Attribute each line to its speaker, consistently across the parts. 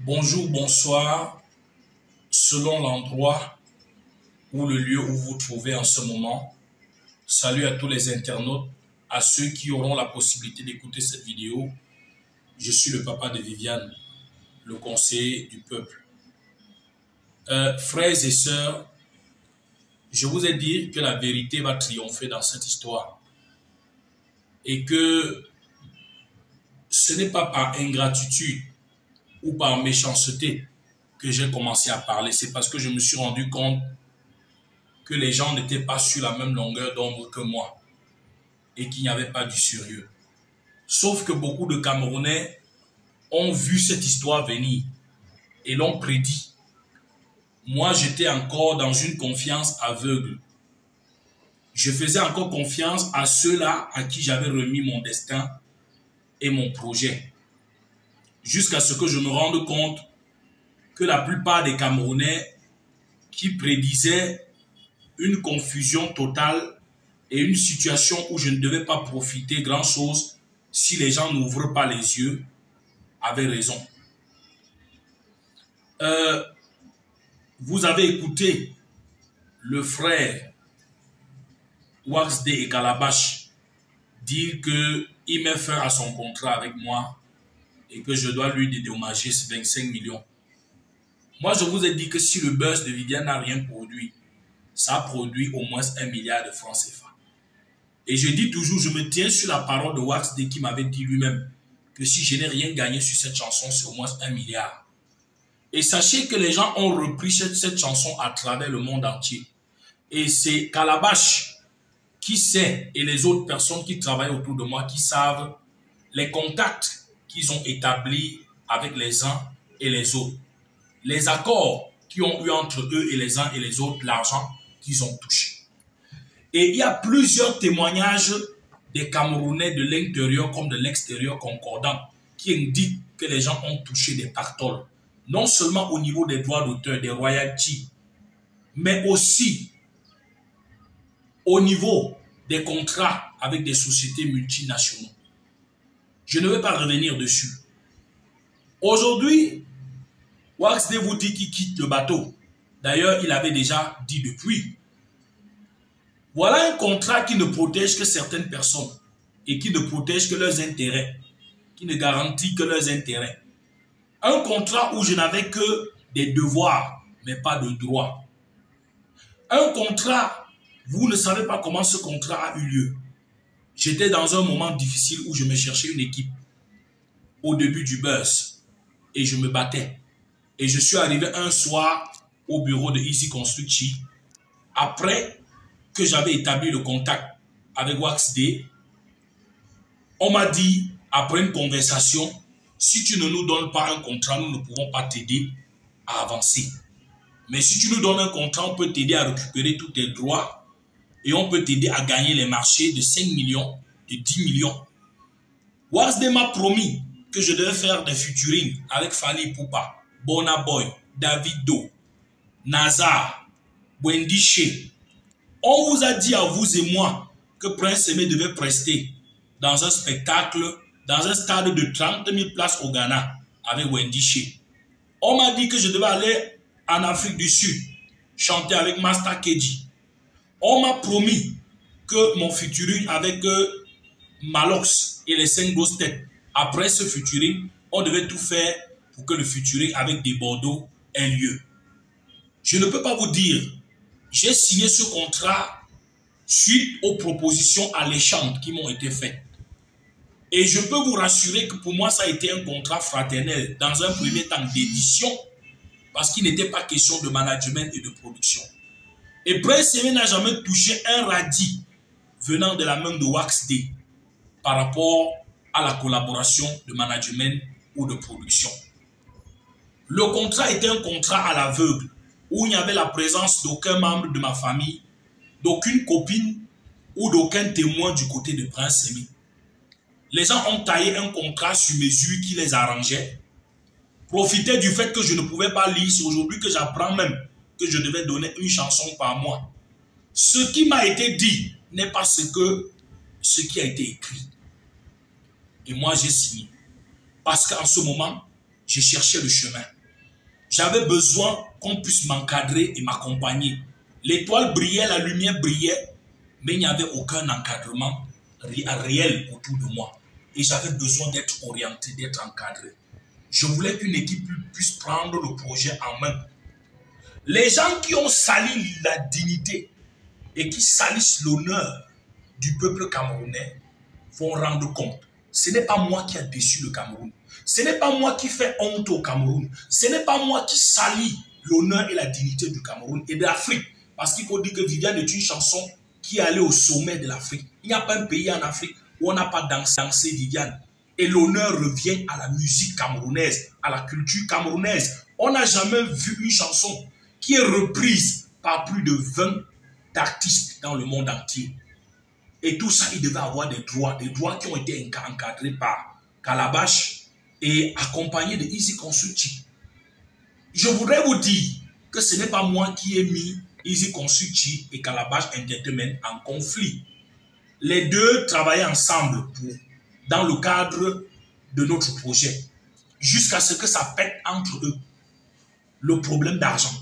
Speaker 1: Bonjour, bonsoir, selon l'endroit ou le lieu où vous vous trouvez en ce moment. Salut à tous les internautes, à ceux qui auront la possibilité d'écouter cette vidéo. Je suis le papa de Viviane, le conseiller du peuple. Frères et sœurs, je vous ai dit que la vérité va triompher dans cette histoire. Et que ce n'est pas par ingratitude ou par méchanceté que j'ai commencé à parler. C'est parce que je me suis rendu compte que les gens n'étaient pas sur la même longueur d'ombre que moi et qu'il n'y avait pas du sérieux. Sauf que beaucoup de Camerounais ont vu cette histoire venir et l'ont prédit. Moi, j'étais encore dans une confiance aveugle. Je faisais encore confiance à ceux-là à qui j'avais remis mon destin et mon projet. Jusqu'à ce que je me rende compte que la plupart des Camerounais qui prédisaient une confusion totale et une situation où je ne devais pas profiter grand-chose si les gens n'ouvrent pas les yeux, avaient raison. Vous avez écouté le frère Wax D et Calabash dire qu'il met fin à son contrat avec moi et que je dois lui dédommager 25 millions. Moi, je vous ai dit que si le buzz de Viviane n'a rien produit, ça a produit au moins 1 milliard de francs CFA. Et je dis toujours, je me tiens sur la parole de Wax D qui m'avait dit lui-même que si je n'ai rien gagné sur cette chanson, c'est au moins 1 milliard. Et sachez que les gens ont repris cette chanson à travers le monde entier. Et c'est Calabash qui sait, et les autres personnes qui travaillent autour de moi qui savent les contacts qu'ils ont établis avec les uns et les autres. Les accords qu'ils ont eu entre eux et les uns et les autres, l'argent qu'ils ont touché. Et il y a plusieurs témoignages des Camerounais de l'intérieur comme de l'extérieur concordants qui indiquent que les gens ont touché des pactoles. Non seulement au niveau des droits d'auteur, des royalties, mais aussi au niveau des contrats avec des sociétés multinationales. Je ne vais pas revenir dessus. Aujourd'hui, Wax D vous dit qu'il quitte le bateau. D'ailleurs, il avait déjà dit depuis. Voilà un contrat qui ne protège que certaines personnes et qui ne protège que leurs intérêts, qui ne garantit que leurs intérêts. Un contrat où je n'avais que des devoirs, mais pas de droits. Un contrat, vous ne savez pas comment ce contrat a eu lieu. J'étais dans un moment difficile où je me cherchais une équipe au début du buzz et je me battais. Et je suis arrivé un soir au bureau de Easy Construction après que j'avais établi le contact avec Wax D. On m'a dit, après une conversation, si tu ne nous donnes pas un contrat, nous ne pourrons pas t'aider à avancer. Mais si tu nous donnes un contrat, on peut t'aider à récupérer tous tes droits et on peut t'aider à gagner les marchés de 5 millions, de 10 millions. Wax D m'a promis que je devais faire des featuring avec Fally Ipupa, Burna Boy, Davido, Nazar, Wendy Shea. On vous a dit à vous et moi que Prince Aimé devait prester dans un spectacle, dans un stade de 30 000 places au Ghana avec Wendy Shea. On m'a dit que je devais aller en Afrique du Sud, chanter avec Master KG. On m'a promis que mon featuring avec Malox et les 5 grosses têtes, après ce featuring, on devait tout faire pour que le featuring avec des Bordeaux ait lieu. Je ne peux pas vous dire, j'ai signé ce contrat suite aux propositions alléchantes qui m'ont été faites. Et je peux vous rassurer que pour moi, ça a été un contrat fraternel, dans un premier temps d'édition, parce qu'il n'était pas question de management et de production. Et Prince Aimé n'a jamais touché un radis venant de la main de Wax D par rapport à la collaboration de management ou de production. Le contrat était un contrat à l'aveugle, où il n'y avait la présence d'aucun membre de ma famille, d'aucune copine ou d'aucun témoin du côté de Prince Aimé. Les gens ont taillé un contrat sur mesure qui les arrangeait, profitaient du fait que je ne pouvais pas lire. C'est aujourd'hui que j'apprends même que je devais donner une chanson par mois. Ce qui m'a été dit n'est pas ce qui a été écrit. Et moi, j'ai signé. Parce qu'en ce moment, je cherchais le chemin. J'avais besoin qu'on puisse m'encadrer et m'accompagner. L'étoile brillait, la lumière brillait, mais il n'y avait aucun encadrement réel autour de moi. Et j'avais besoin d'être orienté, d'être encadré. Je voulais qu'une équipe puisse prendre le projet en main. Les gens qui ont sali la dignité et qui salissent l'honneur du peuple camerounais vont rendre compte. Ce n'est pas moi qui a déçu le Cameroun. Ce n'est pas moi qui fais honte au Cameroun. Ce n'est pas moi qui salis l'honneur et la dignité du Cameroun et de l'Afrique. Parce qu'il faut dire que Viviane est une chanson qui est allée au sommet de l'Afrique. Il n'y a pas un pays en Afrique où on n'a pas dansé Viviane. Et l'honneur revient à la musique camerounaise, à la culture camerounaise. On n'a jamais vu une chanson qui est reprise par plus de 20 artistes dans le monde entier. Et tout ça, il devait avoir des droits qui ont été encadrés par Calabash et accompagnés de Easy Consulting. Je voudrais vous dire que ce n'est pas moi qui ai mis Easy Consulting et Calabash Entertainment en conflit. Les deux travaillaient ensemble dans le cadre de notre projet, jusqu'à ce que ça pète entre eux, le problème d'argent.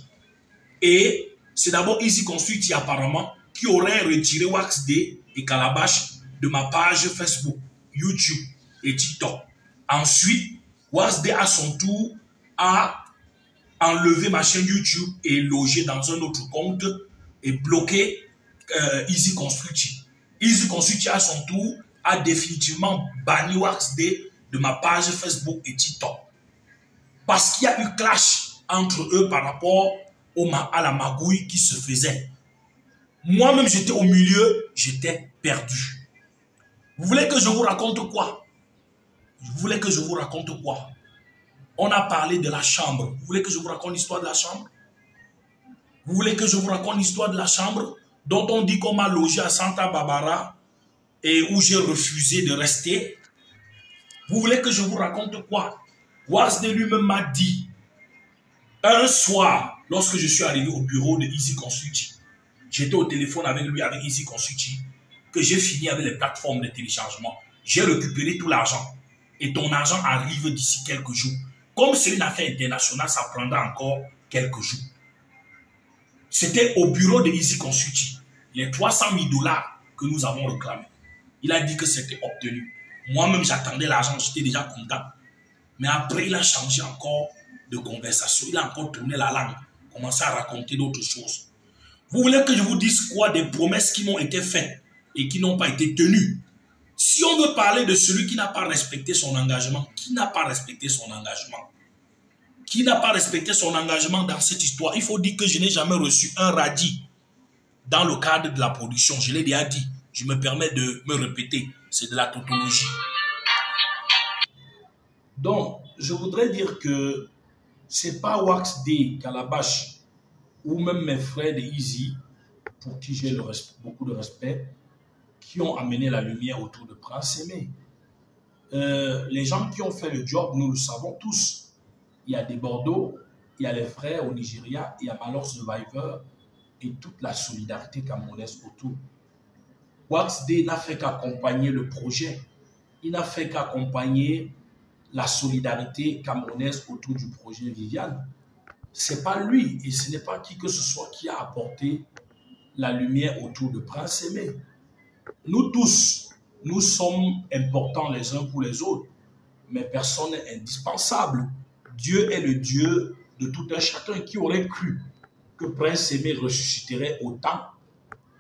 Speaker 1: Et c'est d'abord Easy Consulting apparemment qui aurait retiré Wax Day et Calabash de ma page Facebook, YouTube et TikTok. Ensuite, Wax Day à son tour a enlevé ma chaîne YouTube et logé dans un autre compte et bloqué Easy Consulting. Easy Consulting à son tour a définitivement banni Wax Day de ma page Facebook et TikTok. Parce qu'il y a eu clash entre eux par rapport à la magouille qui se faisait. Moi-même, j'étais au milieu, j'étais perdu. Vous voulez que je vous raconte quoi? Vous voulez que je vous raconte quoi? On a parlé de la chambre. Vous voulez que je vous raconte l'histoire de la chambre? Vous voulez que je vous raconte l'histoire de la chambre dont on dit qu'on m'a logé à Santa Barbara et où j'ai refusé de rester? Vous voulez que je vous raconte quoi? Wax Day lui-même m'a dit, un soir, lorsque je suis arrivé au bureau de Easy Consulting, j'étais au téléphone avec lui, avec Easy Consulting, que j'ai fini avec les plateformes de téléchargement. J'ai récupéré tout l'argent. Et ton argent arrive d'ici quelques jours. Comme c'est une affaire internationale, ça prendra encore quelques jours. C'était au bureau de Easy Consulting. Les 300 000 $ que nous avons réclamés. Il a dit que c'était obtenu. Moi-même, j'attendais l'argent, j'étais déjà content. Mais après, il a changé encore de conversation. Il a encore tourné la langue, commencé à raconter d'autres choses. Vous voulez que je vous dise quoi? Des promesses qui m'ont été faites et qui n'ont pas été tenues. Si on veut parler de celui qui n'a pas respecté son engagement, qui n'a pas respecté son engagement? Qui n'a pas respecté son engagement dans cette histoire? Il faut dire que je n'ai jamais reçu un radis dans le cadre de la production. Je l'ai déjà dit. Je me permets de me répéter. C'est de la tautologie. Donc, je voudrais dire que c'est pas Wax Day, Calabash ou même mes frères de Easy, pour qui j'ai beaucoup de respect, qui ont amené la lumière autour de Prince Aimé. Les gens qui ont fait le job, nous le savons tous. Il y a des Bordeaux, il y a les frères au Nigeria, il y a Malheur Survivor et toute la solidarité camerounaise autour. Wax Day n'a fait qu'accompagner le projet. Il n'a fait qu'accompagner la solidarité camerounaise autour du projet Viviane. Ce n'est pas lui et ce n'est pas qui que ce soit qui a apporté la lumière autour de Prince Aimé. Nous tous, nous sommes importants les uns pour les autres, mais personne n'est indispensable. Dieu est le Dieu de tout un chacun. Qui aurait cru que Prince Aimé ressusciterait autant,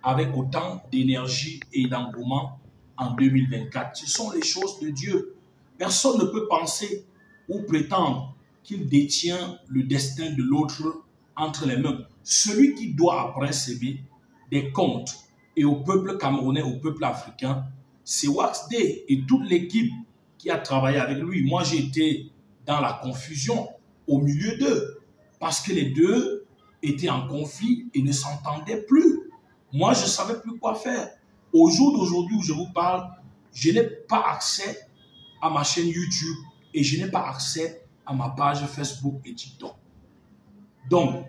Speaker 1: avec autant d'énergie et d'engouement en 2024? Ce sont les choses de Dieu. Personne ne peut penser ou prétendre qu'il détient le destin de l'autre entre les mains. Celui qui doit à Prince Aimé des comptes et au peuple camerounais, au peuple africain, c'est Wax Day et toute l'équipe qui a travaillé avec lui. Moi, j'ai été dans la confusion au milieu d'eux parce que les deux étaient en conflit et ne s'entendaient plus. Moi, je ne savais plus quoi faire. Au jour d'aujourd'hui où je vous parle, je n'ai pas accès à ma chaîne YouTube et je n'ai pas accès à ma page Facebook et TikTok. Donc,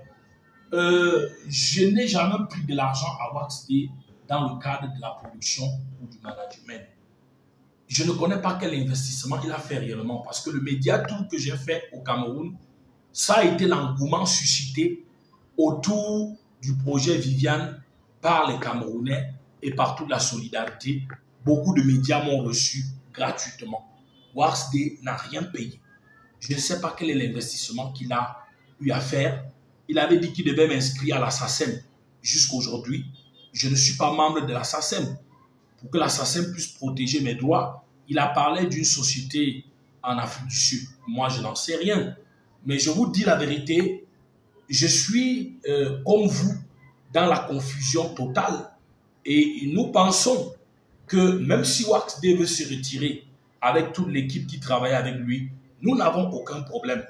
Speaker 1: je n'ai jamais pris de l'argent à Wax Day dans le cadre de la production ou du management. Je ne connais pas quel investissement il a fait réellement parce que le média tour que j'ai fait au Cameroun, Ça a été l'engouement suscité autour du projet Viviane par les Camerounais et par toute la solidarité. Beaucoup de médias m'ont reçu gratuitement. Waxday n'a rien payé. Je ne sais pas quel est l'investissement qu'il a eu à faire. Il avait dit qu'il devait m'inscrire à la SACEM. Jusqu'à aujourd'hui, je ne suis pas membre de la SACEM. Pour que la SACEM puisse protéger mes droits, il a parlé d'une société en Afrique du Sud. Moi, je n'en sais rien. Mais je vous dis la vérité, je suis comme vous dans la confusion totale. Et nous pensons que même si Waxday veut se retirer avec toute l'équipe qui travaille avec lui, nous n'avons aucun problème.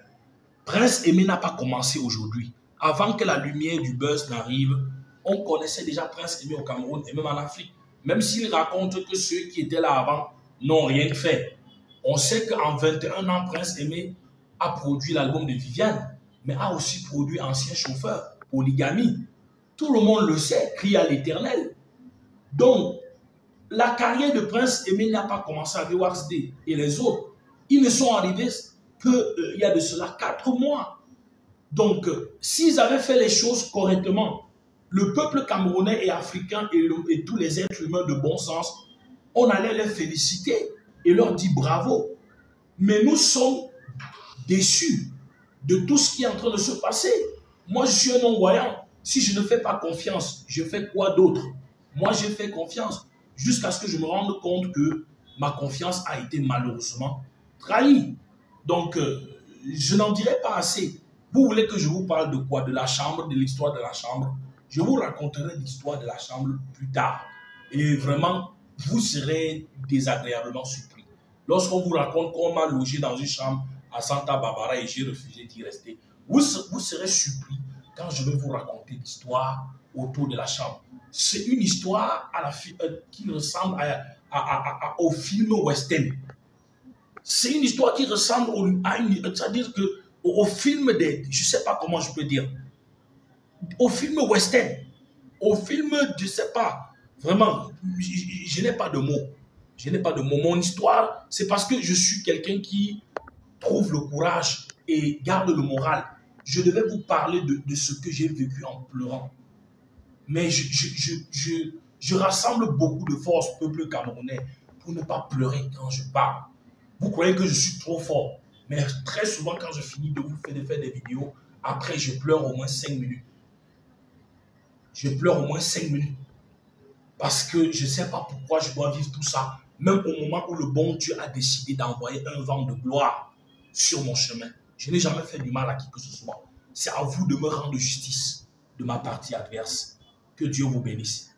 Speaker 1: Prince Aimé n'a pas commencé aujourd'hui. Avant que la lumière du buzz n'arrive, on connaissait déjà Prince Aimé au Cameroun et même en Afrique. Même s'il raconte que ceux qui étaient là avant n'ont rien fait. On sait qu'en 21 ans, Prince Aimé a produit l'album de Viviane, mais a aussi produit Ancien Chauffeur, Polygamie. Tout le monde le sait, Crie à l'Éternel. Donc, la carrière de Prince Aimé n'a pas commencé avec Waxday et les autres. Ils ne sont arrivés qu'il y a de cela 4 mois. Donc, s'ils avaient fait les choses correctement, le peuple camerounais et africain et tous les êtres humains de bon sens, on allait les féliciter et leur dire bravo. Mais nous sommes déçus de tout ce qui est en train de se passer. Moi, je suis un non-voyant. Si je ne fais pas confiance, je fais quoi d'autre? Moi, j'ai fait confiance jusqu'à ce que je me rende compte que ma confiance a été malheureusement trahie. Donc, je n'en dirai pas assez. Vous voulez que je vous parle de quoi? De la chambre, de l'histoire de la chambre? Je vous raconterai l'histoire de la chambre plus tard. Et vraiment, vous serez désagréablement surpris. Lorsqu'on vous raconte qu'on m'a logé dans une chambre à Santa Barbara et j'ai refusé d'y rester, vous serez surpris quand je vais vous raconter l'histoire autour de la chambre. C'est une histoire qui ressemble au film western. C'est une histoire qui ressemble c'est-à-dire au film des, je ne sais pas comment je peux dire, au film western, au film, je ne sais pas, vraiment, je n'ai pas de mots. Je n'ai pas de mots. Mon histoire, c'est parce que je suis quelqu'un qui trouve le courage et garde le moral. Je devais vous parler de ce que j'ai vécu en pleurant. Mais je rassemble beaucoup de force au peuple camerounais pour ne pas pleurer quand je parle. Vous croyez que je suis trop fort, mais très souvent quand je finis de vous faire des vidéos, après je pleure au moins 5 minutes. Je pleure au moins 5 minutes. Parce que je ne sais pas pourquoi je dois vivre tout ça, même au moment où le bon Dieu a décidé d'envoyer un vent de gloire sur mon chemin. Je n'ai jamais fait du mal à qui que ce soit. C'est à vous de me rendre justice de ma partie adverse. Que Dieu vous bénisse.